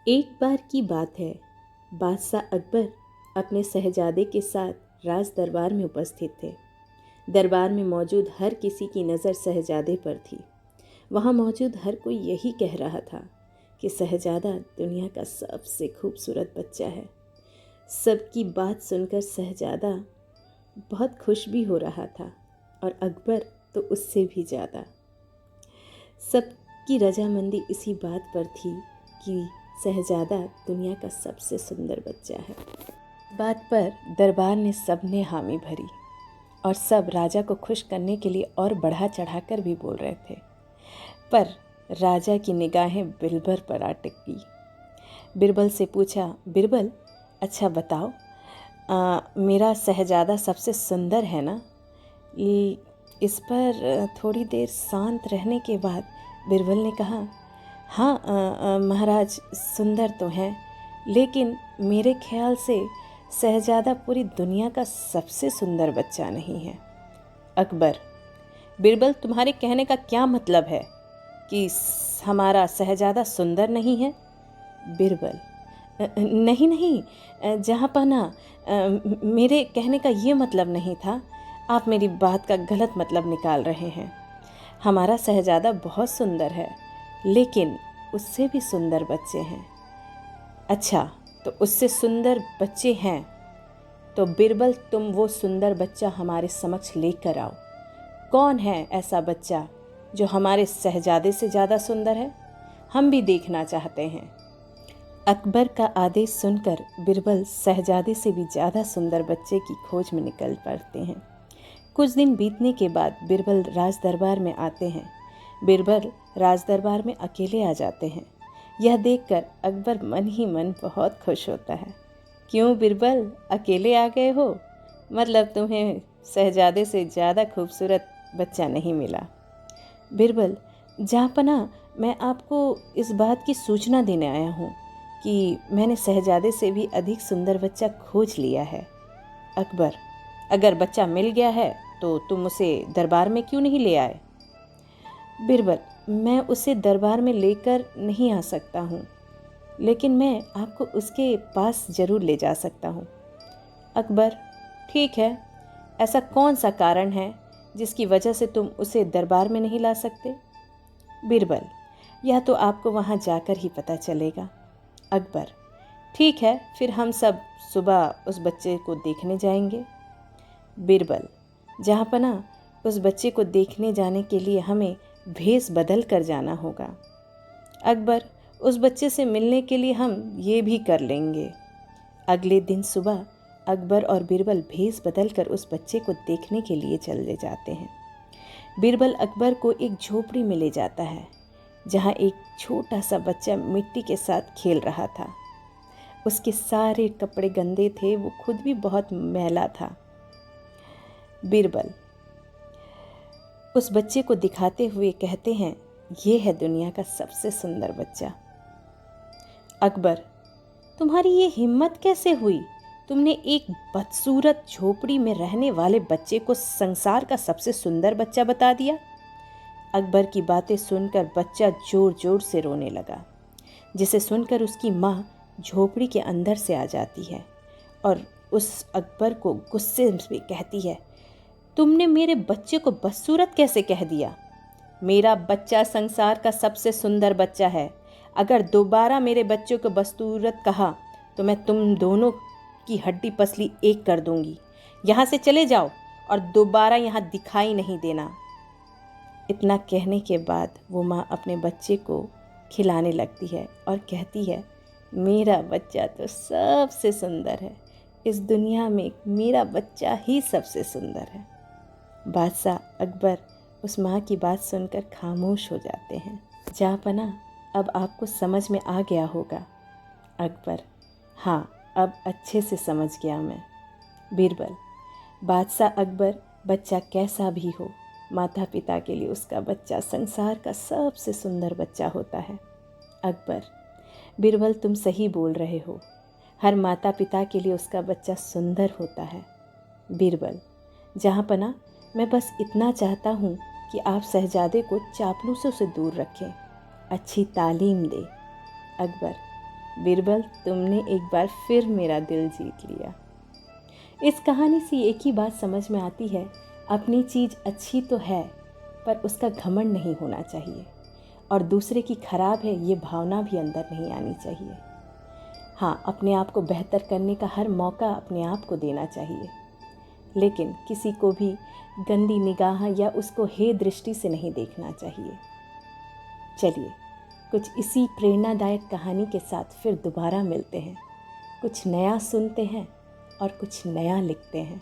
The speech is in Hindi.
एक बार की बात है, बादशाह अकबर अपने शहजादे के साथ राज दरबार में उपस्थित थे। दरबार में मौजूद हर किसी की नज़र शहजादे पर थी। वहाँ मौजूद हर कोई यही कह रहा था कि शहजादा दुनिया का सबसे खूबसूरत बच्चा है। सबकी बात सुनकर शहजादा बहुत खुश भी हो रहा था और अकबर तो उससे भी ज़्यादा। सबकी रजामंदी इसी बात पर थी कि शहजादा दुनिया का सबसे सुंदर बच्चा है। बात पर दरबार ने सबने हामी भरी और सब राजा को खुश करने के लिए और बढ़ा चढ़ाकर भी बोल रहे थे। पर राजा की निगाहें बिरबल पर आ टिकी। बिरबल से पूछा, बिरबल अच्छा बताओ, मेरा शहजादा सबसे सुंदर है ना? इस पर थोड़ी देर शांत रहने के बाद बिरबल ने कहा, हाँ महाराज सुंदर तो हैं, लेकिन मेरे ख्याल से शहजादा पूरी दुनिया का सबसे सुंदर बच्चा नहीं है। अकबर, बिरबल तुम्हारे कहने का क्या मतलब है कि हमारा शहजादा सुंदर नहीं है? बिरबल, नहीं नहीं जहाँपनाह, मेरे कहने का ये मतलब नहीं था। आप मेरी बात का गलत मतलब निकाल रहे हैं। हमारा शहजादा बहुत सुंदर है, लेकिन उससे भी सुंदर बच्चे हैं। अच्छा, तो उससे सुंदर बच्चे हैं तो बिरबल तुम वो सुंदर बच्चा हमारे समक्ष लेकर आओ। कौन है ऐसा बच्चा जो हमारे शहजादे से ज़्यादा सुंदर है? हम भी देखना चाहते हैं। अकबर का आदेश सुनकर बिरबल शहजादे से भी ज़्यादा सुंदर बच्चे की खोज में निकल पड़ते हैं। कुछ दिन बीतने के बाद बिरबल राज दरबार में आते हैं। बिरबल राज दरबार में अकेले आ जाते हैं। यह देखकर अकबर मन ही मन बहुत खुश होता है। क्यों बिरबल, अकेले आ गए हो? मतलब तुम्हें शहजादे से ज़्यादा खूबसूरत बच्चा नहीं मिला? बिरबल, जहाँपनाह, मैं आपको इस बात की सूचना देने आया हूँ कि मैंने शहजादे से भी अधिक सुंदर बच्चा खोज लिया है। अकबर, अगर बच्चा मिल गया है तो तुम उसे दरबार में क्यों नहीं ले आए? बिरबल, मैं उसे दरबार में लेकर नहीं आ सकता हूँ, लेकिन मैं आपको उसके पास ज़रूर ले जा सकता हूँ। अकबर, ठीक है, ऐसा कौन सा कारण है जिसकी वजह से तुम उसे दरबार में नहीं ला सकते? बिरबल, यह तो आपको वहाँ जाकर ही पता चलेगा। अकबर, ठीक है, फिर हम सब सुबह उस बच्चे को देखने जाएंगे। बिरबल, जहाँपनाह, उस बच्चे को देखने जाने के लिए हमें भेष बदल कर जाना होगा। अकबर, उस बच्चे से मिलने के लिए हम ये भी कर लेंगे। अगले दिन सुबह अकबर और बिरबल भेष बदल कर उस बच्चे को देखने के लिए चले जाते हैं। बिरबल अकबर को एक झोपड़ी में ले जाता है, जहाँ एक छोटा सा बच्चा मिट्टी के साथ खेल रहा था। उसके सारे कपड़े गंदे थे, वो खुद भी बहुत मैला था। बिरबल उस बच्चे को दिखाते हुए कहते हैं, ये है दुनिया का सबसे सुंदर बच्चा। अकबर, तुम्हारी ये हिम्मत कैसे हुई? तुमने एक बदसूरत झोपड़ी में रहने वाले बच्चे को संसार का सबसे सुंदर बच्चा बता दिया। अकबर की बातें सुनकर बच्चा जोर जोर से रोने लगा, जिसे सुनकर उसकी माँ झोपड़ी के अंदर से आ जाती है और उस अकबर को गुस्से में कहती है, तुमने मेरे बच्चे को बदसूरत कैसे कह दिया? मेरा बच्चा संसार का सबसे सुंदर बच्चा है। अगर दोबारा मेरे बच्चे को बदसूरत कहा तो मैं तुम दोनों की हड्डी पसली एक कर दूंगी। यहाँ से चले जाओ और दोबारा यहाँ दिखाई नहीं देना। इतना कहने के बाद वो माँ अपने बच्चे को खिलाने लगती है और कहती है, मेरा बच्चा तो सबसे सुंदर है। इस दुनिया में मेरा बच्चा ही सबसे सुंदर है। बादशाह अकबर उस माँ की बात सुनकर खामोश हो जाते हैं। जहाँपनाह, अब आपको समझ में आ गया होगा। अकबर, हाँ, अब अच्छे से समझ गया मैं। बिरबल, बादशाह अकबर, बच्चा कैसा भी हो, माता पिता के लिए उसका बच्चा संसार का सबसे सुंदर बच्चा होता है। अकबर, बिरबल तुम सही बोल रहे हो, हर माता पिता के लिए उसका बच्चा सुंदर होता है। बिरबल, जहाँपनाह, मैं बस इतना चाहता हूँ कि आप शहजादे को चापलूसों से दूर रखें, अच्छी तालीम दें। अकबर, बीरबल, तुमने एक बार फिर मेरा दिल जीत लिया। इस कहानी से एक ही बात समझ में आती है, अपनी चीज़ अच्छी तो है पर उसका घमंड नहीं होना चाहिए, और दूसरे की खराब है ये भावना भी अंदर नहीं आनी चाहिए। हाँ, अपने आप को बेहतर करने का हर मौका अपने आप को देना चाहिए, लेकिन किसी को भी गंदी निगाह या उसको हे दृष्टि से नहीं देखना चाहिए। चलिए, कुछ इसी प्रेरणादायक कहानी के साथ फिर दोबारा मिलते हैं, कुछ नया सुनते हैं और कुछ नया लिखते हैं।